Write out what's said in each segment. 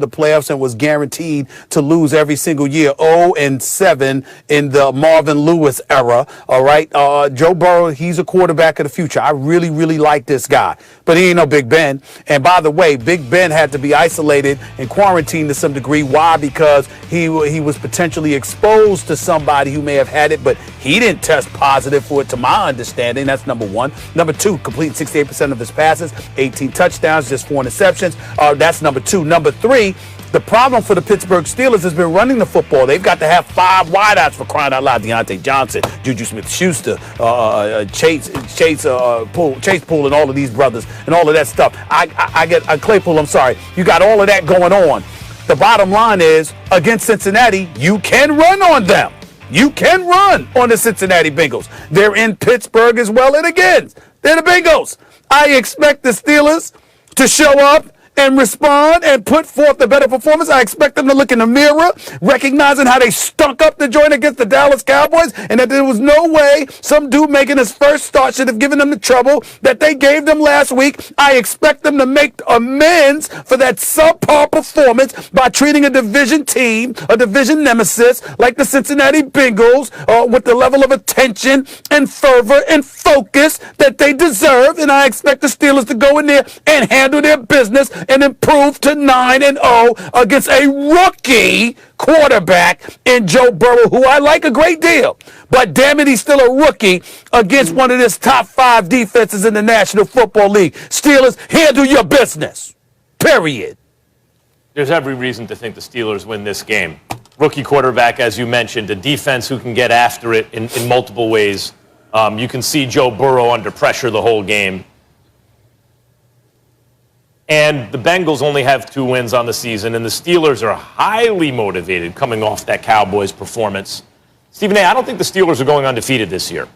the playoffs and was guaranteed to lose every single year. 0-7 in the Marvin Lewis era. All right. Joe Burrow, he's a quarterback of the future. I really, really like this guy. But he ain't no Big Ben. And by the way, Big Ben had to be isolated and quarantined to some degree. Why? Because he was potentially exposed to somebody who may have had it, but he didn't test positive for it, to my understanding. That's number one. Number two, completing 68% of his passes, 18 touchdowns, just 4 interceptions. That's number two. Number three, the problem for the Pittsburgh Steelers has been running the football. They've got to have 5 wideouts, for crying out loud. Deontay Johnson, Juju Smith-Schuster, Chase Poole, and all of these brothers, and all of that stuff. I get Claypool. I'm sorry. You got all of that going on. The bottom line is, against Cincinnati, you can run on them. You can run on the Cincinnati Bengals. They're in Pittsburgh as well, and again, they're the Bengals. I expect the Steelers to show up and respond and put forth the better performance. I expect them to look in the mirror, recognizing how they stunk up the joint against the Dallas Cowboys, and that there was no way some dude making his first start should have given them the trouble that they gave them last week. I expect them to make amends for that subpar performance by treating a division team, a division nemesis like the Cincinnati Bengals, with the level of attention and fervor and focus that they deserve. And I expect the Steelers to go in there and handle their business and improve to 9-0 against a rookie quarterback in Joe Burrow, who I like a great deal. But damn it, he's still a rookie against one of his top 5 defenses in the National Football League. Steelers, handle your business. Period. There's every reason to think the Steelers win this game. Rookie quarterback, as you mentioned, a defense who can get after it in multiple ways. You can see Joe Burrow under pressure the whole game. And the Bengals only have 2 wins on the season, and the Steelers are highly motivated coming off that Cowboys performance. Stephen A., I don't think the Steelers are going undefeated this year.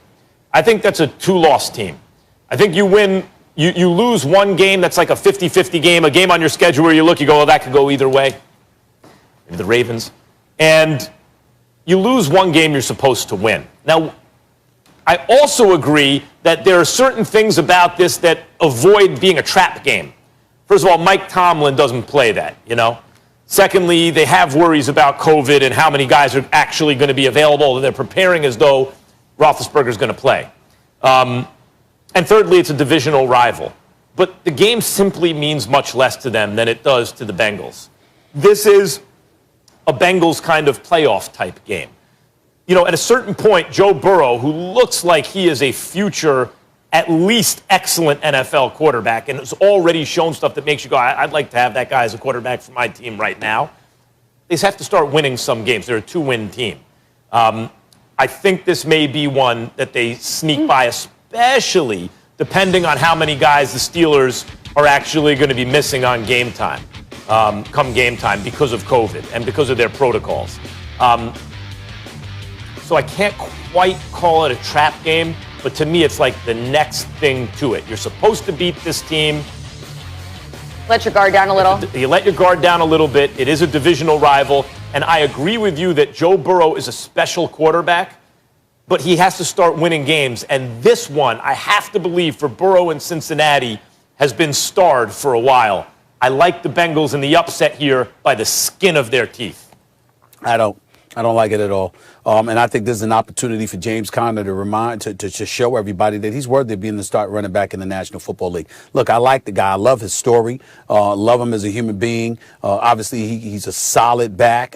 I think that's a 2-loss team. I think you lose one game that's like a 50-50 game, a game on your schedule where you look, you go, oh, that could go either way. Maybe the Ravens. And you lose one game you're supposed to win. Now, I also agree that there are certain things about this that avoid being a trap game. First of all, Mike Tomlin doesn't play that, you know. Secondly, they have worries about COVID and how many guys are actually going to be available, and they're preparing as though Roethlisberger's going to play. And thirdly, it's a divisional rival. But the game simply means much less to them than it does to the Bengals. This is a Bengals kind of playoff type game. You know, at a certain point, Joe Burrow, who looks like he is a future at least excellent NFL quarterback, and has already shown stuff that makes you go, I'd like to have that guy as a quarterback for my team right now. They have to start winning some games. They're a 2-win team. I think this may be one that they sneak by, especially depending on how many guys the Steelers are actually going to be missing on game time, come game time, because of COVID and because of their protocols. So I can't quite call it a trap game, but to me, it's like the next thing to it. You're supposed to beat this team. Let your guard down a little. You let your guard down a little bit. It is a divisional rival. And I agree with you that Joe Burrow is a special quarterback, but he has to start winning games. And this one, I have to believe, for Burrow in Cincinnati, has been starred for a while. I like the Bengals in the upset here by the skin of their teeth. I don't like it at all. And I think this is an opportunity for James Conner to show everybody that he's worthy of being the start running back in the National Football League. Look, I like the guy. I love his story. Love him as a human being. Obviously, he's a solid back.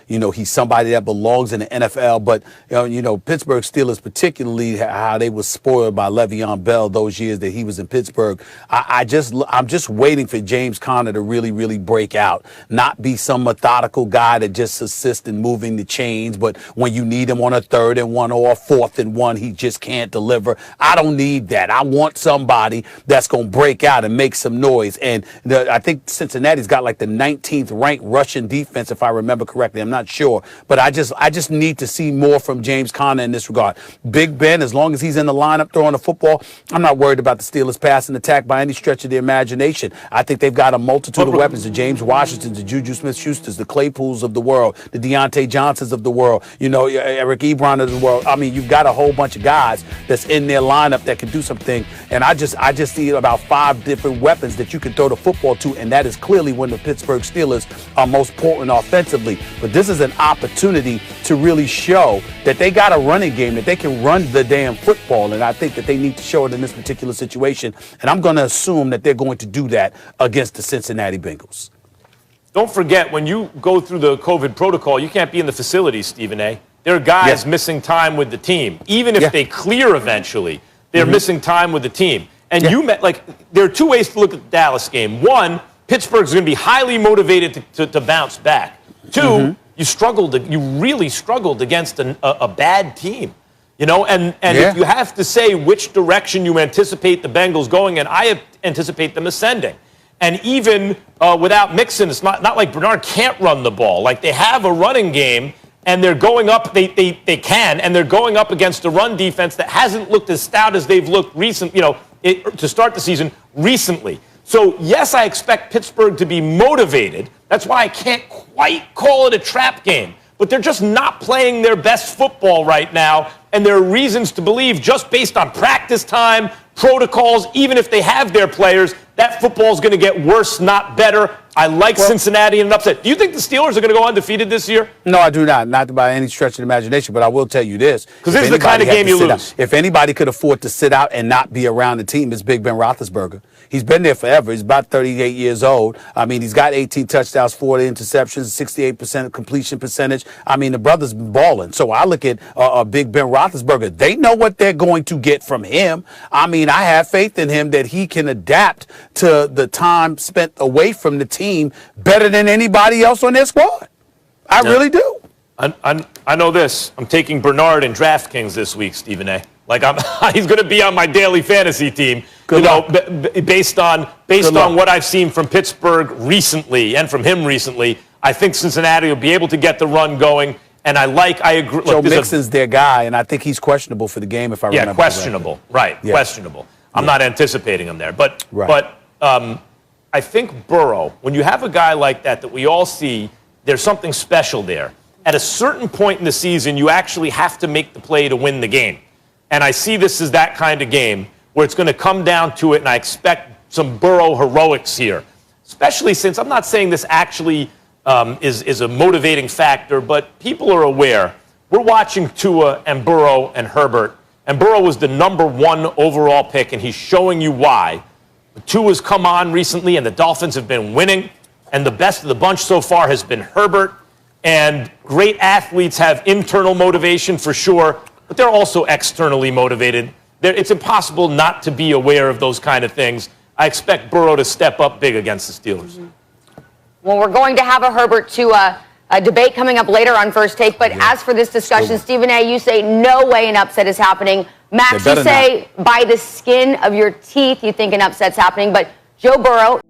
He's somebody that belongs in the NFL. But, Pittsburgh Steelers, particularly how they were spoiled by Le'Veon Bell those years that he was in Pittsburgh. I'm just waiting for James Conner to really, really break out, not be some methodical guy that just assists in moving the chains. But when you need him on a 3rd and 1 or a 4th and 1, he just can't deliver. I don't need that. I want somebody that's going to break out and make some noise. And I think Cincinnati's got like the 19th ranked rushing defense, if I remember correctly. I'm not sure. But I just need to see more from James Conner in this regard. Big Ben, as long as he's in the lineup throwing the football, I'm not worried about the Steelers passing attack by any stretch of the imagination. I think they've got a multitude of weapons. The James Washingtons, the Juju Smith-Schusters, the Claypools of the world, the Deontay Johnson Johnsons of the world, Eric Ebron of the world. I mean, you've got a whole bunch of guys that's in their lineup that can do something. And I just see about 5 different weapons that you can throw the football to, and that is clearly when the Pittsburgh Steelers are most potent offensively. But this is an opportunity to really show that they got a running game, that they can run the damn football, and I think that they need to show it in this particular situation. And I'm going to assume that they're going to do that against the Cincinnati Bengals. Don't forget, when you go through the COVID protocol, you can't be in the facilities, Stephen A. There are guys missing time with the team. Even if they clear eventually, they're missing time with the team. And there are 2 ways to look at the Dallas game. 1, Pittsburgh's going to be highly motivated to bounce back. 2, you really struggled against a bad team. If you have to say which direction you anticipate the Bengals going, and I anticipate them ascending. And even without Mixon, it's not like Bernard can't run the ball. Like, they have a running game, and they're going up. They can, and they're going up against a run defense that hasn't looked as stout as they've looked to start the season recently. So, yes, I expect Pittsburgh to be motivated. That's why I can't quite call it a trap game. But they're just not playing their best football right now, and there are reasons to believe, just based on practice time, protocols, even if they have their players, that football is going to get worse, not better. I like Cincinnati in an upset. Do you think the Steelers are going to go undefeated this year? No, I do not. Not by any stretch of the imagination, but I will tell you this. Because this is the kind of game you lose. If anybody could afford to sit out and not be around the team, it's Big Ben Roethlisberger. He's been there forever. He's about 38 years old. I mean, he's got 18 touchdowns, 40 interceptions, 68% completion percentage. I mean, the brother's been balling. So I look at Big Ben Roethlisberger. They know what they're going to get from him. I mean, I have faith in him that he can adapt to the time spent away from the team better than anybody else on their squad. I really do. I know this. I'm taking Bernard in DraftKings this week, Stephen A. He's going to be on my daily fantasy team. Based on what I've seen from Pittsburgh recently and from him recently, I think Cincinnati will be able to get the run going. And I agree. Joe Mixon's their guy, and I think he's questionable for the game if I remember. Yeah, questionable. Right, questionable. I'm not anticipating him there. But I think Burrow, when you have a guy like that we all see, there's something special there. At a certain point in the season, you actually have to make the play to win the game. And I see this as that kind of game where it's going to come down to it, and I expect some Burrow heroics here, especially since I'm not saying this actually is a motivating factor, but people are aware. We're watching Tua and Burrow and Herbert, and Burrow was the #1 overall pick, and he's showing you why. Tua's come on recently, and the Dolphins have been winning, and the best of the bunch so far has been Herbert. And great athletes have internal motivation for sure, but they're also externally motivated. It's impossible not to be aware of those kind of things. I expect Burrow to step up big against the Steelers. Well, we're going to have a Herbert Tua debate coming up later on First Take, but as for this discussion, Stephen A., you say no way an upset is happening. Max, you say by the skin of your teeth you think an upset's happening, but Joe Burrow...